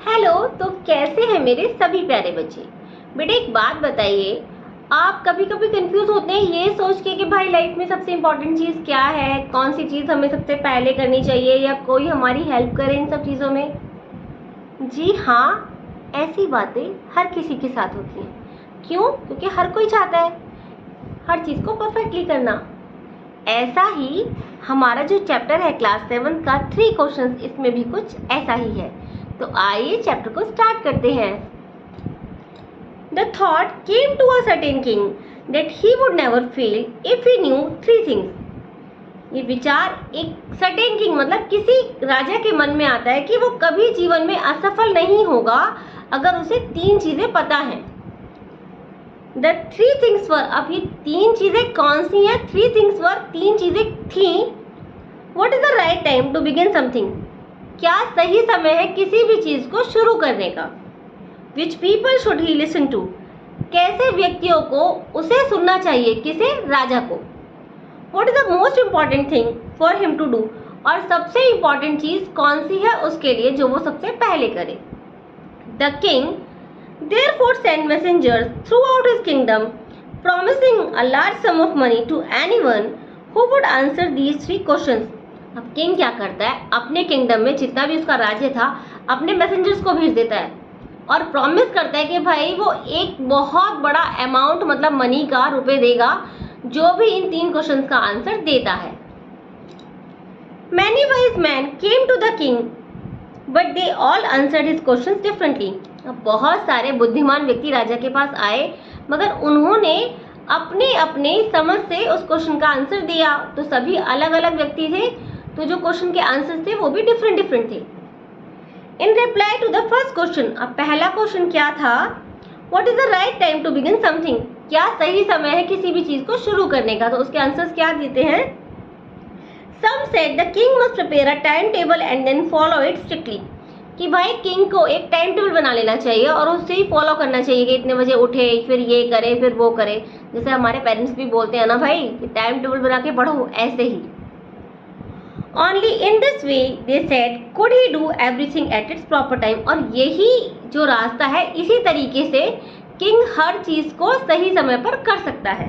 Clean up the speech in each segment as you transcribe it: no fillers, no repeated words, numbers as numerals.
Hello. तो कैसे हैं मेरे सभी प्यारे बच्चे। बेटा एक बात बताइए, आप कभी कभी कंफ्यूज होते हैं ये सोच के कि भाई लाइफ में सबसे इम्पोर्टेंट चीज़ क्या है, कौन सी चीज़ हमें सबसे पहले करनी चाहिए या कोई हमारी हेल्प करे इन सब चीज़ों में। जी हाँ, ऐसी बातें हर किसी के साथ होती हैं। क्यों? क्योंकि हर कोई चाहता है हर चीज़ को परफेक्टली करना। ऐसा ही हमारा जो चैप्टर है क्लास 7 का 3 क्वेश्चंस, इसमें भी कुछ ऐसा ही है। तो आइए चैप्टर को स्टार्ट करते हैं। The thought came to a certain king that he would never fail if he knew 3 things. ये विचार एक सर्टेन किंग मतलब किसी राजा के मन में आता है कि वो कभी जीवन में असफल नहीं होगा अगर उसे 3 चीजें पता हैं। The 3 things were, अब ये 3 चीजें कौन सी हैं? 3 things were, 3 चीजें थी। What is the right time to begin something? क्या सही समय है किसी भी चीज को शुरू करने का? Which people should he listen to? कैसे व्यक्तियों को उसे सुनना चाहिए? किसे? राजा को। What is the most important thing for him to do? और सबसे इम्पोर्टेंट चीज कौन सी है उसके लिए जो वो सबसे पहले करे? The king therefore sent messengers throughout his kingdom, promising a large sum of money to anyone who would answer these 3 questions. अब किंग क्या करता है? अपने किंगडम में जितना भी उसका राज्य था अपने मैसेंजर्स को भेज देता है और प्रॉमिस करता है कि भाई वो एक बहुत बड़ा अमाउंट मतलब मनी का रुपए देगा जो भी इन 3 क्वेश्चंस का आंसर देता है। Many wise men came to the king, but they all answered his questions differently. अब बहुत सारे बुद्धिमान व्यक्ति राजा के पास आए मगर उन्होंने अपने अपने समझ से उस क्वेश्चन का आंसर दिया। तो सभी अलग अलग व्यक्ति थे, तो जो क्वेश्चन के आंसर थे वो भी डिफरेंट डिफरेंट थे। In reply to the first question, अब पहला क्वेश्चन क्या था? What is the right time to begin something? क्या सही समय है किसी भी चीज को शुरू करने का? तो उसके आंसर्स क्या देते हैं? Some said the king must prepare a timetable and then follow it strictly, कि भाई किंग को एक टाइम टेबल बना लेना चाहिए और उससे ही फॉलो करना चाहिए कि इतने बजे उठे, फिर ये करे, फिर वो करे। जैसे हमारे पेरेंट्स भी बोलते हैं ना भाई कि टाइम टेबल बना के पढ़ो, ऐसे ही। Only in this way they said could he do everything at its proper time, और यही जो रास्ता है इसी तरीके से किंग हर चीज को सही समय पर कर सकता है।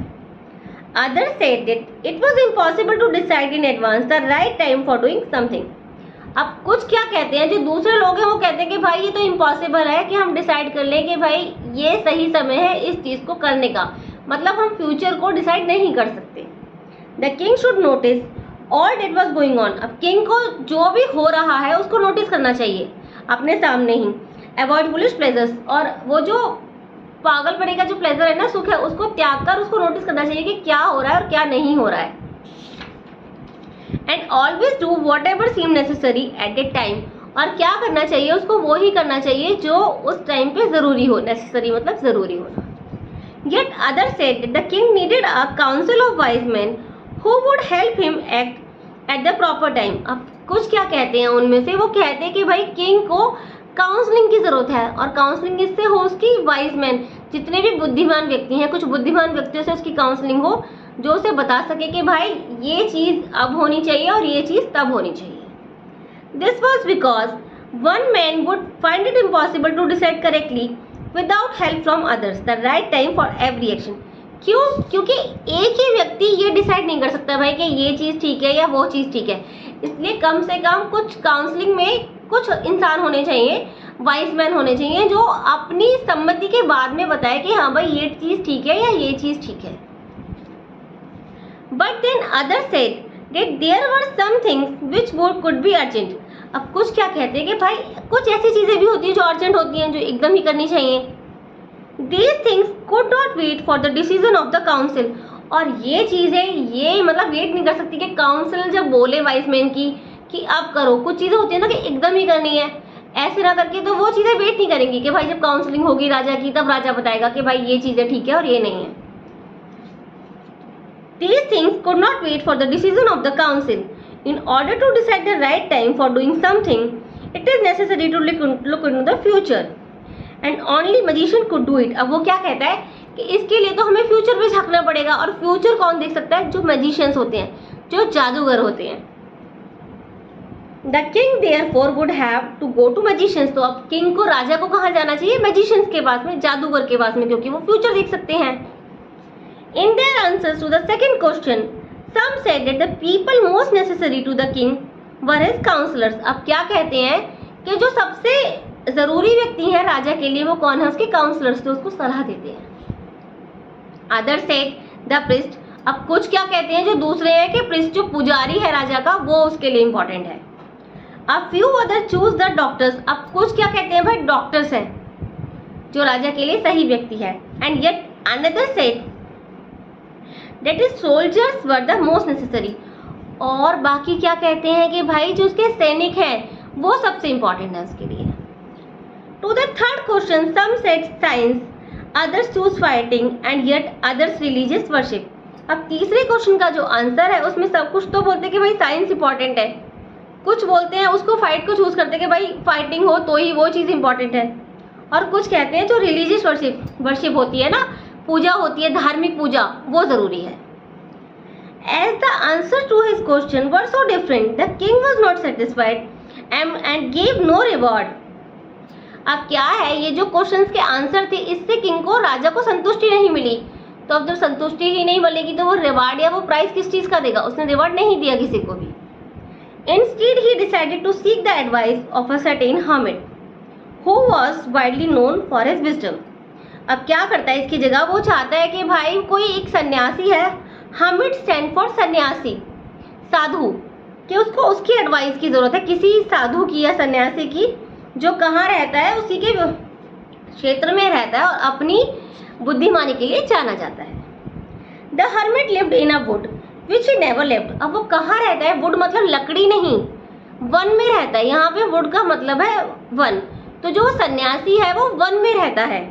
Others said that it was impossible to decide in advance the right time for doing something. अब कुछ क्या कहते हैं, जो दूसरे लोग हैं वो कहते हैं कि भाई ये तो इम्पॉसिबल है कि हम डिसाइड कर लें कि भाई ये सही समय है इस चीज को करने का, मतलब हम फ्यूचर को डिसाइड नहीं कर सकते। The king should notice all that was going on. अब किंग को जो भी हो रहा है उसको नोटिस करना चाहिए अपने सामने ही। अवॉइड फुलिश प्लेजर्स, और वो जो पागलपने का जो प्लेजर है ना, सुख है, उसको त्याग कर उसको नोटिस करना चाहिए कि क्या हो रहा है और क्या नहीं हो रहा है। And always do whatever seem necessary at that time, और क्या करना चाहिए उसको वो ही करना चाहिए जो उस टाइम पे जरूरी हो। नेसेसरी मतलब जरूरी होना। Yet other said the king needed a council of wise man who would help him act at the proper time. अब कुछ क्या कहते हैं उनमें से, वो कहते हैं कि भाई किंग को काउंसलिंग की जरूरत है, और काउंसलिंग इससे हो उसकी वाइज मैन, जितने भी बुद्धिमान व्यक्ति हैं, कुछ बुद्धिमान व्यक्तियों से उसकी काउंसलिंग हो जो उसे बता सके कि भाई ये चीज अब होनी चाहिए और ये चीज तब होनी चाहिए। This was because one man would find it impossible to decide correctly without help from others the right time for every action. क्यों? क्योंकि एक ही व्यक्ति ये डिसाइड नहीं कर सकता भाई कि ये चीज ठीक है या वो चीज ठीक है, इसलिए कम से कम कुछ काउंसलिंग में कुछ इंसान होने चाहिए, वाइज मैन होने चाहिए, जो अपनी सम्मति के बाद में बताए कि हाँ भाई ये चीज ठीक है या ये चीज ठीक है। But then other said that there were some things which could be urgent. अब कुछ क्या कहते हैं कि भाई कुछ ऐसी चीजें भी होती हैं जो अर्जेंट होती हैं, जो एकदम ही करनी चाहिए। These things could not wait for the decision of the council, और ये चीजें ये मतलब वेट नहीं कर सकती कि काउंसिल जब बोले वाइस मैन की कि अब करो। कुछ चीजें होती है ना कि एकदम ही करनी है, ऐसे ना करके तो वो चीजें वेट नहीं करेंगी कि भाई जब काउंसलिंग होगी राजा की तब राजा बताएगा कि भाई ये चीजें ठीक है और ये नहीं है। These things could not wait for the decision of the council. In order to decide the right time for doing something, it is necessary to look into the future. And only magician could do it. अब वो क्या कहता है कि इसके लिए तो हमें फ्यूचर में झांकना पड़ेगा, और फ्यूचर कौन देख सकता है? जो मैजिशियंस होते हैं, जो जादूगर होते हैं। The king therefore would have to go to magicians, तो अब किंग को, राजा को कहाँ जाना चाहिए? मैजिशियंस के पास में, जादूगर के पास में, क्योंकि वो फ्यूचर देख सकते हैं। In their answers to the second question some said that the people most necessary to the king were his counsellors. अब क्या कहते हैं कि जो सबसे जरूरी व्यक्ति है राजा के लिए वो कौन है? उसके काउंसलर्स, तो उसको सलाह देते हैं। अदर सेड द प्रिस्ट, अब कुछ क्या कहते हैं जो दूसरे हैं कि प्रिस्ट जो पुजारी है राजा का वो उसके लिए इंपॉर्टेंट है। अब few other choose the doctors, अब कुछ क्या कहते हैं भाई डॉक्टर्स हैं जो राजा के लिए सही व्यक्ति है। And yet another said that is soldiers were the most necessary, और बाकी क्या कहते हैं कि भाई जो उसके सैनिक हैं वो सबसे इंपॉर्टेंट है उसके लिए। To the third question some said science, others choose fighting and yet others religious worship. अब तीसरे क्वेश्चन का जो आंसर है उसमें सब कुछ तो बोलते हैं कि भाई साइंस इंपॉर्टेंट है, कुछ बोलते हैं उसको फाइट को चूज करते हैं कि भाई फाइटिंग हो तो ही वो चीज़ इंपॉर्टेंट है, और कुछ कहते हैं जो रिलीजियस वर्शिप होती है ना, पूजा होती है, धार्मिक पूजा, वो जरूरी है। As the answer to his question were so different, the king was not satisfied and gave no reward. अब क्या है, ये जो क्वेश्चंस के आंसर थे इससे किंग को, राजा को संतुष्टि नहीं मिली, तो अब जब संतुष्टि ही नहीं मिलेगी तो वो रिवार्ड या वो प्राइस किस चीज का देगा? उसने रिवार्ड नहीं दिया किसी को भी। Instead he decided to seek the advice of a certain hermit who was widely known for his wisdom. अब क्या करता है इसकी जगह, वो चाहता है कि भाई कोई एक सन्यासी है, हर्मिट स्टैंड फॉर सन्यासी, साधु, कि उसको उसकी एडवाइस की जरूरत है, किसी साधु की या सन्यासी की जो कहाँ रहता है, उसी के क्षेत्र में रहता है और अपनी बुद्धिमानी के लिए जाना जाता है। The hermit lived in a would which he never left. अब वो कहाँ रहता है? वुड मतलब लकड़ी नहीं, वन में रहता है। यहाँ पे वुड का मतलब है वन, तो जो सन्यासी है वो वन में रहता है।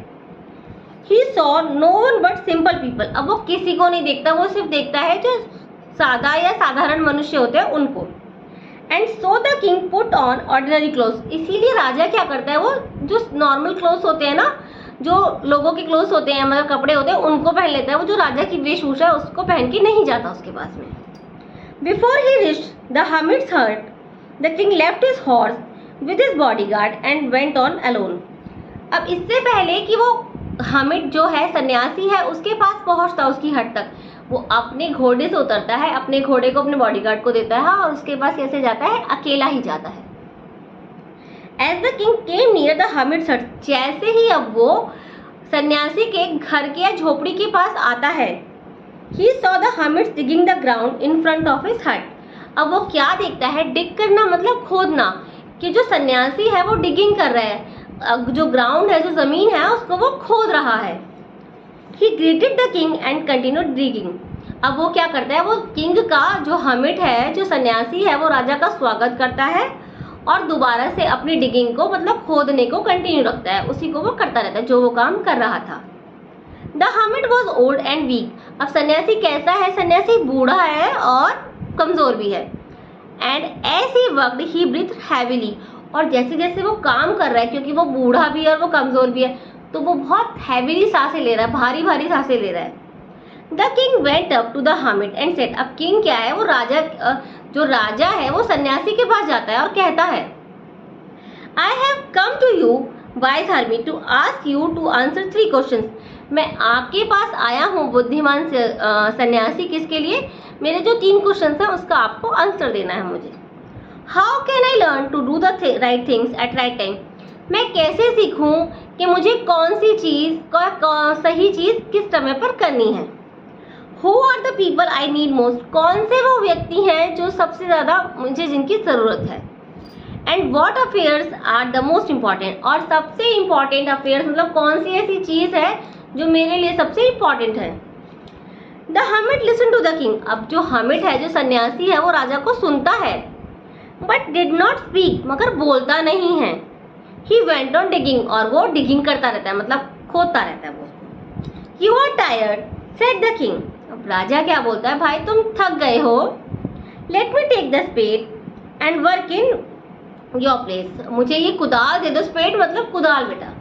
He saw no one but simple people, अब वो किसी को नहीं देखता, वो सिर्फ देखता है जो सादा या साधारण मनुष्य होते हैं उनको। And so the king put on ordinary clothes, इसीलिए राजा क्या करता है, वो जो नॉर्मल क्लोथ्स होते हैं ना, जो लोगों के क्लोथ्स होते हैं, मतलब कपड़े होते हैं, उनको पहन लेता है। वो जो राजा की वेशभूषा है उसको पहन के नहीं जाता उसके पास में। Before he reached the hermit's hut, the king left his horse with his bodyguard and went on alone. अब इससे पहले कि वो हर्मिट जो है सन्यासी है उसके पास पहुंचता, उसकी हट तक, वो अपने घोड़े से उतरता है, अपने घोड़े को अपने बॉडीगार्ड को देता है और उसके पास कैसे जाता है? अकेला ही जाता है। As the king came near the hermit's hut, जैसे ही अब वो सन्यासी के घर के या झोपड़ी के पास आता है, he saw the hermit digging the ground in front of his hut. अब वो क्या देखता है? डिग करना मतलब खोदना, कि जो सन्यासी है वो डिगिंग कर रहा है, जो ग्राउंड है, जो जमीन है, उसको वो खोद रहा है। He greeted the king and continued digging. अब वो क्या करता है? वो किंग का जो हर्मिट है, जो सन्यासी है, वो राजा का स्वागत करता है और दोबारा से अपनी डिगिंग को, मतलब खोदने को कंटिन्यू रखता है, उसी को वो करता रहता है जो वो काम कर रहा था। The hermit was old and weak. अब सन्यासी कैसा है? सन्यासी बूढ़ा है और कमजोर भी है। And as he worked, he breathed heavily. और जैसे जैसे वो काम कर रहा है, क्योंकि वो बूढ़ा भी है और वो कमजोर भी है, तो वो बहुत हैवीली सांसें ले रहा है, भारी भारी सांसें ले रहा है। The king went up to the hermit and said, अब किंग क्या है, वो राजा, जो राजा है वो सन्यासी के पास जाता है और कहता है, I have come to you wise hermit to ask you to answer 3 questions. मैं आपके पास आया हूँ बुद्धिमान सन्यासी, किसके लिए? मेरे जो 3 क्वेश्चन हैं उसका आपको आंसर देना है मुझे। How can I learn to do the right things at right time. मैं कैसे सीखूं कि मुझे कौन सी चीज़, सही चीज़ किस समय पर करनी है। Who are the people I need most, कौन से वो व्यक्ति हैं जो सबसे ज़्यादा मुझे जिनकी ज़रूरत है। And what affairs are the most important, और सबसे इम्पॉर्टेंट अफेयर्स मतलब कौन सी ऐसी चीज़ है जो मेरे लिए सबसे इम्पॉर्टेंट है। The hermit listen to the king, अब जो हर्मिट है, जो सन्यासी है, वो राजा को सुनता है, बट डिड नॉट स्पीक, मगर बोलता नहीं है। ही वेंट ऑन डिगिंग, और वो डिगिंग करता रहता है, मतलब खोदता रहता है वो। You are tired said the king, अब राजा क्या बोलता है, भाई तुम थक गए हो, let me take the spade and work in your place, मुझे ये कुदाल दे दो। स्पेड मतलब कुदाल बेटा,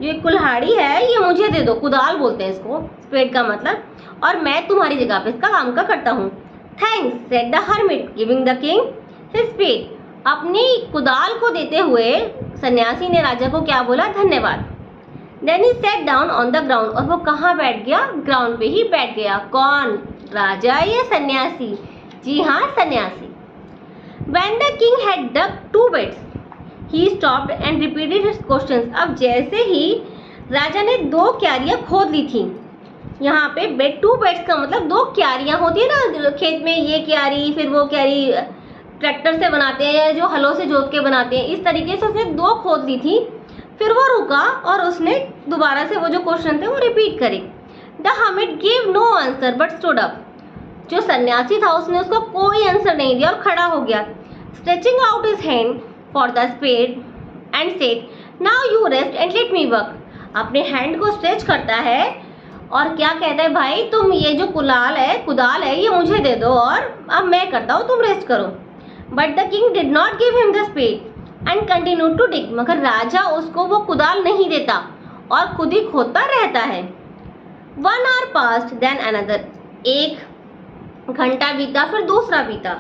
ये कुल्हाड़ी है ये मुझे दे दो, कुदाल बोलते हैं इसको, स्पेड का मतलब, और मैं तुम्हारी जगह पे इसका काम का करता हूँ। Thanks said the hermit giving the king his spade. अपनी कुदाल को देते हुए सन्यासी ने राजा को क्या बोला, धन्यवाद। Then he sat down on the ground, और वो कहाँ बैठ गया, ग्राउंड पे ही बैठ गया। कौन, राजा या सन्यासी? जी हाँ, सन्यासी। When the king had dug 2 beds, he stopped and repeated his questions. अब जैसे ही राजा ने 2 क्यारियां खोद ली थी, यहाँ पे बेड 2 बेड्स का मतलब 2 क्यारियां होती है ना खेत में, ये क्यारी फिर वो क्यारी ट्रैक्टर से बनाते हैं या जो हलों से जोत के बनाते हैं, इस तरीके से उसने 2 खोद ली थी। फिर वो रुका और उसने दोबारा से वो जो क्वेश्चन थे वो रिपीट करे। The hermit give no answer but stood up, जो सन्यासी था उसने उसको कोई आंसर नहीं दिया और खड़ा हो गया। Stretching out his hand for the spade and said, now you rest and let me work. अपने हैंड को स्ट्रेच करता है और क्या कहता है, भाई तुम ये जो कुदाल है ये मुझे दे दो और अब मैं करता हूँ, तुम रेस्ट करो। But the king did not give him the spade and continue to dig, मगर राजा उसको वो कुदाल नहीं देता और खुद ही खोदता रहता है। 1 hour passed then another, 1 घंटा बीता फिर दूसरा बीता।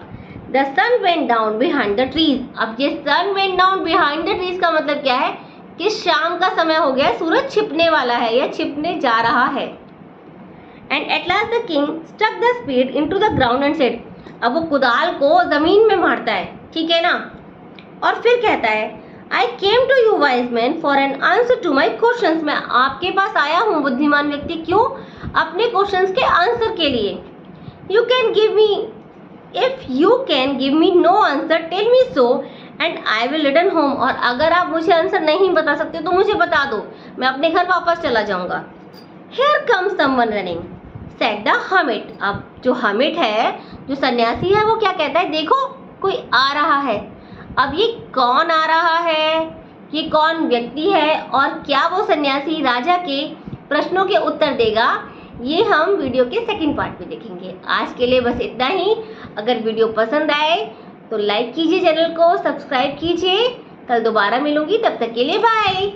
The sun went down behind the trees, अब ये sun went down behind the trees का मतलब क्या है कि शाम का समय हो गया, सूरज छिपने वाला है या छिपने जा रहा है। And at last the king stuck the spade into the ground and said, अब वो कुदाल को जमीन में मारता है, ठीक है ना, और फिर कहता है, I came to you wise man for an answer to my questions, मैं आपके पास आया हूँ बुद्धिमान व्यक्ति, क्यों, अपने क्वेश्चंस के आंसर के लिए। You can give me, if you can give me no answer tell me so and I will return home, और अगर आप मुझे आंसर नहीं बता सकते तो मुझे बता दो, मैं अपने घर वापस चला जाऊंगा। Here comes someone running, said the hermit, अब जो hermit है, जो सन्यासी है, वो क्या कहता है, देखो कोई आ रहा है। अब ये कौन आ रहा है, ये कौन व्यक्ति है और क्या वो सन्यासी राजा के प्रश्नों के उत्तर देगा, ये हम वीडियो के सेकंड पार्ट में देखेंगे। आज के लिए बस इतना ही। अगर वीडियो पसंद आए तो लाइक कीजिए, चैनल को सब्सक्राइब कीजिए। कल दोबारा मिलूंगी, तब तक के लिए बाय।